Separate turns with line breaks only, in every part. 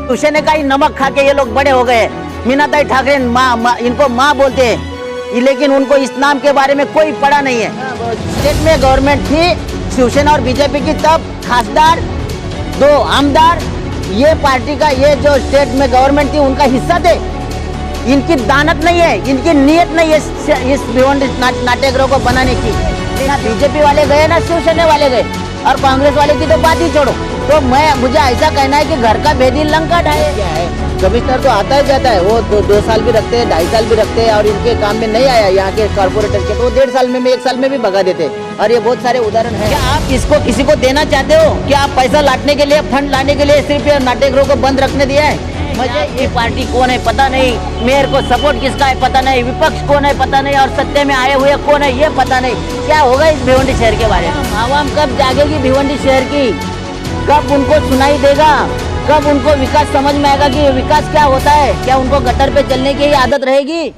शिवसेना का ही नमक खा के ये लोग बड़े हो गए। मीनाताई ठाकरे इनको माँ बोलते हैं, लेकिन उनको इस नाम के बारे में कोई पढ़ा नहीं है। स्टेट में गवर्नमेंट थी शिवसेना और बीजेपी की, तब खासदार 2 आमदार ये पार्टी का, ये जो स्टेट में गवर्नमेंट थी उनका हिस्सा थे। इनकी दानत नहीं है, इनकी नीयत नहीं है इस भिवंडी नाट्यगृह को बनाने की। ना बीजेपी वाले गए ना शिवसेना वाले गए, और कांग्रेस वाले की तो बात ही छोड़ो। तो मुझे ऐसा कहना है कि घर का भेदी लंका ढाए। क्या है, कमिश्नर तो आता ही जाता है, वो 2 साल भी रखते हैं, 2.5 साल भी रखते हैं, और इनके काम में नहीं आया यहाँ के कॉर्पोरेटर के, तो 1.5 साल में 1 साल में भी भगा देते। और ये बहुत सारे उदाहरण है। क्या आप इसको किसी को देना चाहते हो? क्या आप पैसा लाटने के लिए, फंड लाने के लिए सिर्फ नाट्यगृह को बंद रखने दिया है? मुझे ये पार्टी कौन है पता नहीं, मेयर को सपोर्ट किसका है पता नहीं, विपक्ष कौन है पता नहीं, और सत्ते में आए हुए कौन है ये पता नहीं। क्या होगा इस भिवंडी शहर के बारे में? आवाम कब जागेगी भिवंडी शहर की? कब उनको सुनाई देगा? कब उनको विकास समझ में आएगा कि विकास क्या होता है? क्या उनको गटर पे चलने की आदत रहेगी?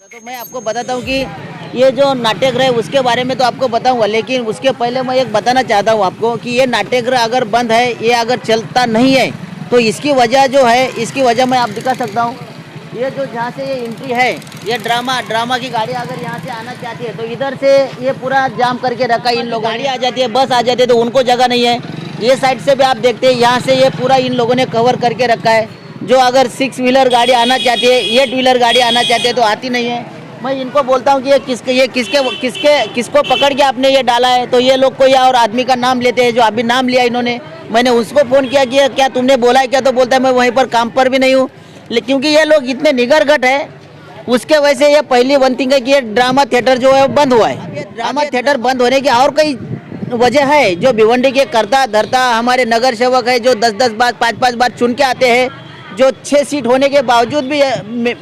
तो मैं आपको बताता हूँ कि ये जो नाट्यगृह है उसके बारे में तो आपको बताऊंगा, लेकिन उसके पहले मैं एक बताना चाहता हूँ आपको कि ये नाट्यगृह अगर बंद है, ये अगर चलता नहीं है, तो इसकी वजह जो है, इसकी वजह मैं आप दिखा सकता हूँ। ये जो जहाँ से ये एंट्री है, ये ड्रामा की गाड़ी अगर यहाँ से आना चाहती है तो इधर से ये पूरा जाम करके रखा है इन लोगों। गाड़ी आ जाती है, बस आ जाती है, तो उनको जगह नहीं है। ये साइड से भी आप देखते हैं, यहाँ से ये पूरा इन लोगों ने कवर करके रखा है। जो अगर 6 व्हीलर गाड़ी आना चाहती है, 8 व्हीलर गाड़ी आना चाहती है तो आती नहीं है। मैं इनको बोलता हूँ कि ये किसको पकड़ के आपने ये डाला है? तो ये लोग कोई और आदमी का नाम लेते हैं, जो अभी नाम लिया इन्होंने। मैंने उसको फ़ोन किया कि क्या तुमने बोला है क्या? तो बोलता है मैं वहीं पर काम पर भी नहीं हूँ। क्योंकि ये लोग इतने निगरगट है, उसके वजह से ये पहली वन थिंग है कि ये ड्रामा थिएटर जो है वो बंद हुआ है। ये ड्रामा थिएटर बंद होने की और कई वजह है। जो भिवंडी के करता धरता हमारे नगर सेवक है, जो 10-10 बार 5-5 बार चुन के आते हैं, जो 6 सीट होने के बावजूद भी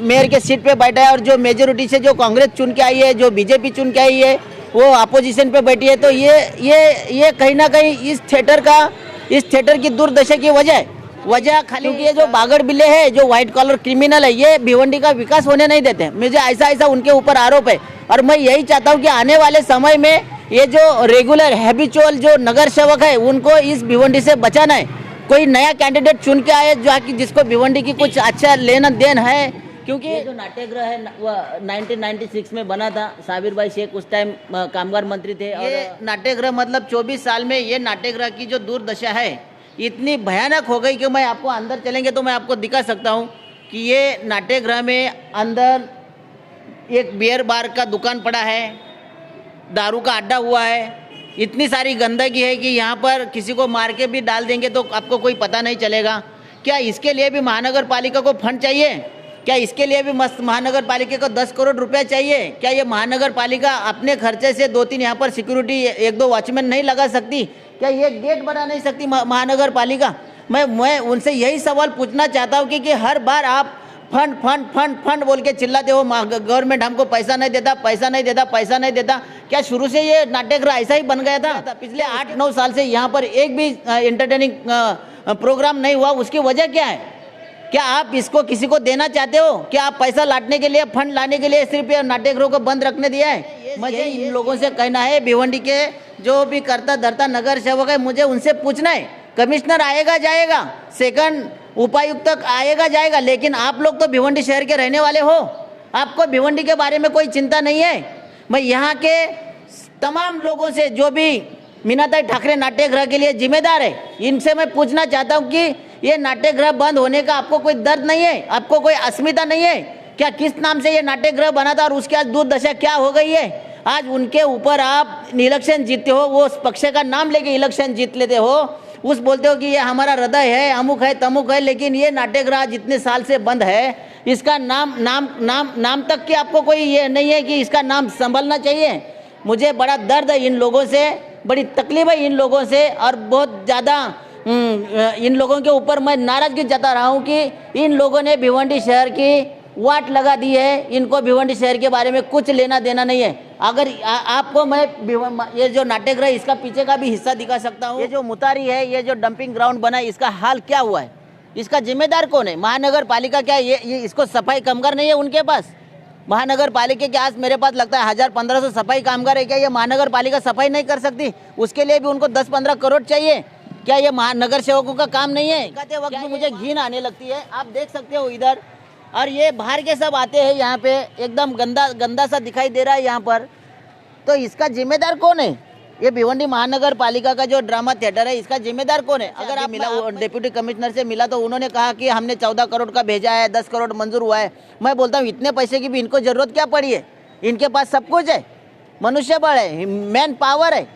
मेयर के सीट पे बैठा है, और जो मेजोरिटी से जो कांग्रेस चुन के आई है, जो बीजेपी चुन के आई है, वो अपोजिशन पे बैठी है। तो ये कहीं ना कहीं इस थिएटर की दुर्दशा की वजह खाली ये जो बागड़ बिल्ले है, जो व्हाइट कॉलर क्रिमिनल है, ये भिवंडी का विकास होने नहीं देते। मुझे ऐसा उनके ऊपर आरोप है, और मैं यही चाहता हूँ कि आने वाले समय में ये जो रेगुलर हैबिचुअल जो नगर सेवक है उनको इस भिवंडी से बचाना है। कोई नया कैंडिडेट चुन के आए जो कि जिसको भिवंडी की कुछ अच्छा लेना देन है। क्योंकि ये जो नाट्यगृह है वो 1996 में बना था। साबिर भाई शेख उस टाइम कामगार मंत्री थे। ये नाट्यगृह मतलब 24 साल में ये नाट्यगृह की जो दुर्दशा है इतनी भयानक हो गई कि मैं आपको अंदर चलेंगे तो मैं आपको दिखा सकता हूँ कि ये नाट्यगृह में अंदर एक बियर बार का दुकान पड़ा है, दारू का अड्डा हुआ है, इतनी सारी गंदगी है कि यहाँ पर किसी को मार के भी डाल देंगे तो आपको कोई पता नहीं चलेगा। क्या इसके लिए भी महानगर पालिका को फंड चाहिए? क्या इसके लिए भी महानगर पालिका को 10 करोड़ रुपया चाहिए? क्या ये महानगर पालिका अपने खर्चे से 2-3 यहाँ पर सिक्योरिटी 1-2 वॉचमैन नहीं लगा सकती? क्या ये गेट बना नहीं सकती महानगर पालिका? मैं उनसे यही सवाल पूछना चाहता हूँ कि हर बार आप फंड बोल के चिल्लाते हो, गवर्नमेंट हमको पैसा नहीं देता। क्या शुरू से ये नाट्यगृह ऐसा ही बन गया था? पिछले 8-9 साल से यहाँ पर एक भी एंटरटेनिंग प्रोग्राम नहीं हुआ, उसकी वजह क्या है? क्या आप इसको किसी को देना चाहते हो? क्या आप पैसा लाटने के लिए, फंड लाने के लिए सिर्फ ये नाट्यगृह को बंद रखने दिया है? मुझे इन लोगों से कहना है, भिवंडी के जो भी करता धरता नगर सेवक है, मुझे उनसे पूछना है। कमिश्नर आएगा जाएगा, सेकंड उपायुक्त तक आएगा जाएगा, लेकिन आप लोग तो भिवंडी शहर के रहने वाले हो, आपको भिवंडी के बारे में कोई चिंता नहीं है। मैं यहाँ के तमाम लोगों से जो भी मीनाताई ठाकरे नाट्यगृह के लिए जिम्मेदार है, इनसे मैं पूछना चाहता हूँ कि ये नाट्यगृह बंद होने का आपको कोई दर्द नहीं है? आपको कोई अस्मिता नहीं है क्या? किस नाम से ये नाट्यगृह बना था और उसके आज दुर्दशा क्या हो गई है? आज उनके ऊपर आप इलेक्शन जीतते हो, वो उस पक्ष का नाम लेके इलेक्शन जीत लेते हो, उस बोलते हो कि ये हमारा हृदय है, अमुक है तमुक है, लेकिन ये नाट्यगृह जितने साल से बंद है, इसका नाम तक की आपको कोई ये नहीं है कि इसका नाम संभलना चाहिए। मुझे बड़ा दर्द है इन लोगों से, बड़ी तकलीफ है इन लोगों से, और बहुत ज़्यादा इन लोगों के ऊपर मैं नाराज़गी जता रहा हूँ कि इन लोगों ने भिवंडी शहर की वाट लगा दी है। इनको भिवंडी शहर के बारे में कुछ लेना देना नहीं है। अगर आपको मैं ये जो नाट्यगृह इसका पीछे का भी हिस्सा दिखा सकता हूँ। ये जो मुतारी है, ये जो डंपिंग ग्राउंड बना है, इसका हाल क्या हुआ है? इसका जिम्मेदार कौन है? महानगर पालिका क्या ये इसको सफाई कामगार नहीं है उनके पास? महानगर पालिका के आज मेरे पास लगता है 1000-1500 सफाई कामगार है। क्या ये महानगर पालिका सफाई नहीं कर सकती? उसके लिए भी उनको 10-15 करोड़ चाहिए। क्या ये महानगर सेवकों का काम नहीं है? कहते वक्त भी मुझे घिन आने लगती है। आप देख सकते हो इधर, और ये बाहर के सब आते हैं यहाँ पे, एकदम गंदा सा दिखाई दे रहा है यहाँ पर। तो इसका जिम्मेदार कौन है? ये भिवंडी महानगर पालिका का जो ड्रामा थिएटर है, इसका जिम्मेदार कौन है? अगर आप मिला, डिप्टी कमिश्नर से मिला तो उन्होंने कहा कि हमने 14 करोड़ का भेजा है, 10 करोड़ मंजूर हुआ है। मैं बोलता हूँ इतने पैसे की भी इनको जरूरत क्या पड़ी है? इनके पास सब कुछ है, मनुष्य बल है, मैन पावर है,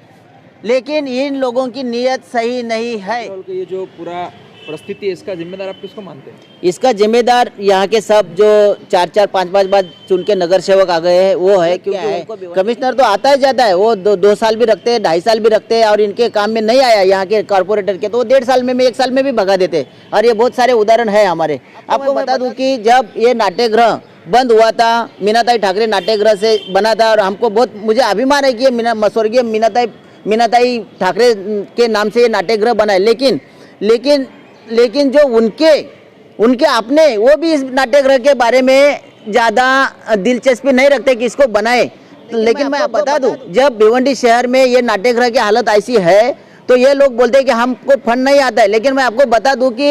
लेकिन इन लोगों की नीयत सही नहीं है।
ये जो पूरा परिस्थिति है, इसका जिम्मेदार आप किसको मानते हैं?
इसका जिम्मेदार यहाँ के सब जो 4-4, 5-5 बार चुन के नगर सेवक आ गए हैं वो है। क्योंकि कमिश्नर तो आता ही जाता है, वो 2 साल भी रखते हैं, 2.5 साल भी रखते हैं, और इनके काम में नहीं आया यहाँ के कॉर्पोरेटर के तो वो 1.5 साल में 1 साल में भी भगा देते। और ये बहुत सारे उदाहरण है हमारे। आपको बता दूं कि जब ये नाट्यगृह बंद हुआ था, मीनाताई ठाकरे नाट्यगृह से बना था, और हमको बहुत, मुझे अभिमान है कि ये स्वर्गीय मीनाताई ठाकरे के नाम से ये नाट्यगृह बना है। लेकिन जो उनके अपने, वो भी इस नाट्यगृह के बारे में ज़्यादा दिलचस्पी नहीं रखते कि इसको बनाए। लेकिन मैं बता दूं, जब भिवंडी शहर में ये नाट्यगृह की हालत ऐसी है तो ये लोग बोलते हैं कि हमको फंड नहीं आता है। लेकिन मैं आपको बता दूं कि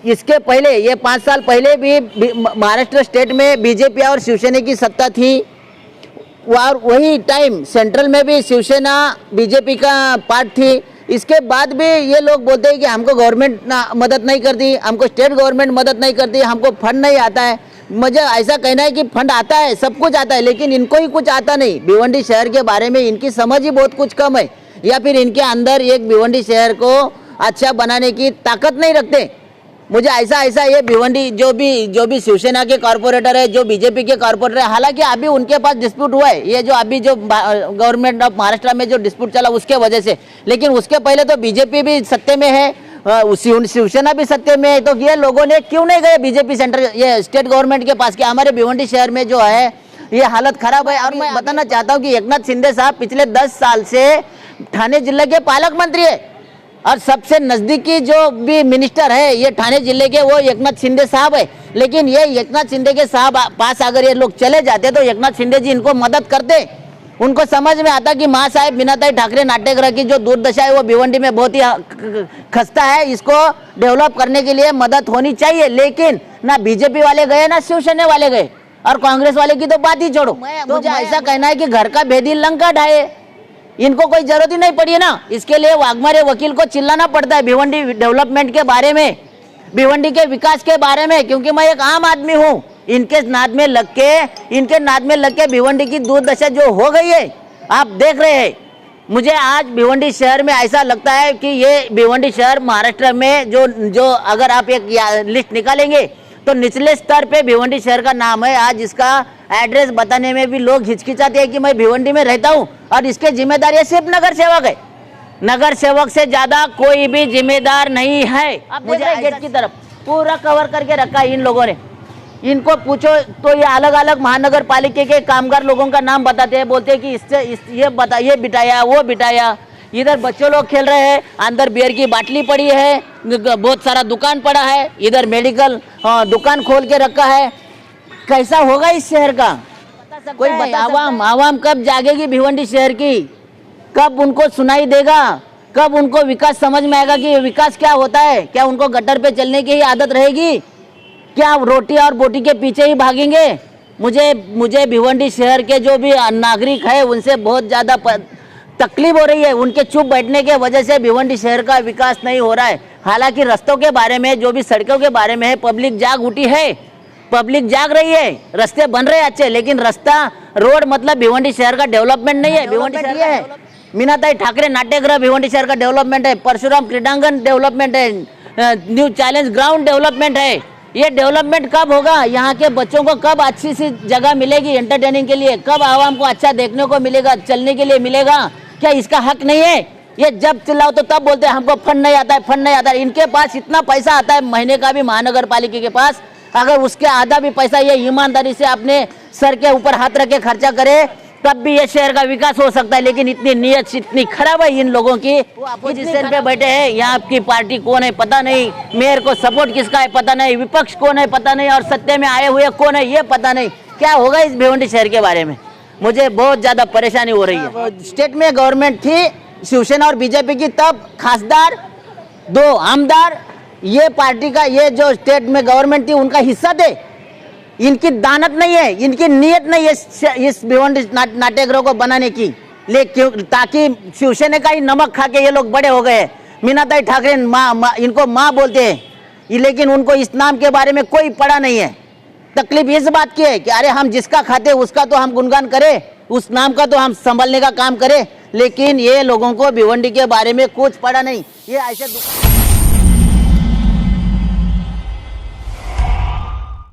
इसके पहले, ये 5 साल पहले भी महाराष्ट्र स्टेट में बीजेपी और शिवसेना की सत्ता थी, और वही टाइम सेंट्रल में भी शिवसेना बीजेपी का पार्ट थी। इसके बाद भी ये लोग बोलते हैं कि हमको गवर्नमेंट मदद नहीं करती, हमको स्टेट गवर्नमेंट मदद नहीं करती, हमको फंड नहीं आता है। मुझे ऐसा कहना है कि फंड आता है, सब कुछ आता है, लेकिन इनको ही कुछ आता नहीं। भिवंडी शहर के बारे में इनकी समझ ही बहुत कुछ कम है, या फिर इनके अंदर एक भिवंडी शहर को अच्छा बनाने की ताकत नहीं रखते। मुझे ऐसा ये भिवंडी जो भी शिवसेना के कॉर्पोरेटर है, जो बीजेपी के कॉर्पोरेटर है, हालांकि अभी उनके पास डिस्प्यूट हुआ है, ये जो अभी जो गवर्नमेंट ऑफ महाराष्ट्र में जो डिस्प्यूट चला उसके वजह से, लेकिन उसके पहले तो बीजेपी भी सत्ते में है, शिवसेना भी सत्ते में है। तो ये लोगों ने क्यों नहीं गए बीजेपी सेंटर, ये स्टेट गवर्नमेंट के पास कि हमारे भिवंडी शहर में जो है ये हालत खराब है। और मैं बताना चाहता हूँ कि एकनाथ शिंदे साहब पिछले 10 साल से ठाणे जिले के पालक मंत्री है, और सबसे नजदीकी जो भी मिनिस्टर है ये ठाणे जिले के, वो एकनाथ शिंदे साहब है। लेकिन ये एकनाथ शिंदे के साहब पास अगर ये लोग चले जाते तो एकनाथ शिंदे जी इनको मदद करते। उनको समझ में आता कि माँ साहेब मीनाताई ठाकरे नाट्यगृह की जो दुर्दशा है वो भिवंडी में बहुत ही खस्ता है, इसको डेवलप करने के लिए मदद होनी चाहिए। लेकिन ना बीजेपी वाले गए, ना शिवसेना वाले गए, और कांग्रेस वाले की तो बात ही छोड़ो। तो मुझे ऐसा कहना है कि घर का भेदी लंका ढाए, इनको कोई जरूरत ही नहीं पड़ी है ना। इसके लिए वाघमारे वकील को चिल्लाना पड़ता है भिवंडी डेवलपमेंट के बारे में, भिवंडी के विकास के बारे में, क्योंकि मैं एक आम आदमी हूँ। इनके नाद में लग के भिवंडी की दुर्दशा जो हो गई है आप देख रहे हैं। मुझे आज भिवंडी शहर में ऐसा लगता है कि ये भिवंडी शहर महाराष्ट्र में जो अगर आप एक लिस्ट निकालेंगे तो निचले स्तर पे भिवंडी शहर का नाम है। आज इसका एड्रेस बताने में भी लोग हिचकिचाते हैं कि मैं भिवंडी में रहता हूं, और इसके जिम्मेदार ये सिर्फ नगर सेवक है। नगर सेवक से ज्यादा कोई भी जिम्मेदार नहीं है। मुझे गेट की तरफ पूरा कवर करके रखा है इन लोगों ने। इनको पूछो तो ये अलग अलग महानगर पालिका के कामगार लोगों का नाम बताते हैं, बोलते हैं कि ये बिठाया, वो बिठाया। इधर बच्चे लोग खेल रहे हैं, अंदर बियर की बाटली पड़ी है, बहुत सारा दुकान पड़ा है, इधर मेडिकल दुकान खोल के रखा है। कैसा होगा इस शहर का? कोई बता, आवाम कब जागेगी भिवंडी शहर की? कब उनको सुनाई देगा? कब उनको विकास समझ में आएगा कि विकास क्या होता है? क्या उनको गटर पे चलने की ही आदत रहेगी? क्या रोटी और बोटी के पीछे ही भागेंगे? मुझे भिवंडी शहर के जो भी नागरिक है उनसे बहुत ज़्यादा तकलीफ हो रही है। उनके चुप बैठने के वजह से भिवंडी शहर का विकास नहीं हो रहा है। हालांकि रास्तों के बारे में, जो भी सड़कों के बारे में है, पब्लिक जाग उठी है, पब्लिक जाग रही है, रास्ते बन रहे हैं अच्छे, लेकिन रास्ता रोड मतलब भिवंडी शहर का डेवलपमेंट नहीं है। भिवंडी शहर है मीनाताई ठाकरे नाट्यगृह भिवंडी शहर का डेवलपमेंट है, परशुराम क्रीडांगन डेवलपमेंट है, न्यू चैलेंज ग्राउंड डेवलपमेंट है। ये डेवलपमेंट कब होगा? यहाँ के बच्चों को कब अच्छी सी जगह मिलेगी एंटरटेनिंग के लिए? कब आवाम को अच्छा देखने को मिलेगा, चलने के लिए मिलेगा? क्या इसका हक नहीं है? ये जब चिल्लाओ तो तब बोलते हैं हमको फंड नहीं आता है, फंड नहीं आता है। इनके पास इतना पैसा आता है महीने का भी महानगर पालिका के पास, अगर उसके आधा भी पैसा ये ईमानदारी से अपने सर के ऊपर हाथ रख के खर्चा करे तब भी ये शहर का विकास हो सकता है। लेकिन इतनी नीयत इतनी खराब है इन लोगों की। अपोजिशन पे बैठे हैं, यहाँ आपकी पार्टी कौन है पता नहीं, मेयर को सपोर्ट किसका है पता नहीं, विपक्ष कौन है पता नहीं, और सत्ते में आए हुए कौन है ये पता नहीं। क्या होगा इस भिवंडी शहर के बारे में? मुझे बहुत ज्यादा परेशानी हो रही है। स्टेट में गवर्नमेंट थी शिवसेना और बीजेपी की, तब खासदार, 2 आमदार, ये पार्टी का, ये जो स्टेट में गवर्नमेंट थी उनका हिस्सा थे। इनकी दानत नहीं है, इनकी नीयत नहीं है इस भिवंडी नाट्यगृह को बनाने की, लेकिन ताकि शिवसेना का ही नमक खा के ये लोग बड़े हो गए। मीनाताई ठाकरे इनको माँ बोलते हैं, लेकिन उनको इस नाम के बारे में कोई पड़ा नहीं है। तकलीफ इस बात की है कि अरे हम जिसका खाते उसका तो हम गुणगान करें, उस नाम का तो हम संभलने का काम करें, लेकिन ये लोगों को भिवंडी के बारे में कुछ पड़ा नहीं। ये ऐसे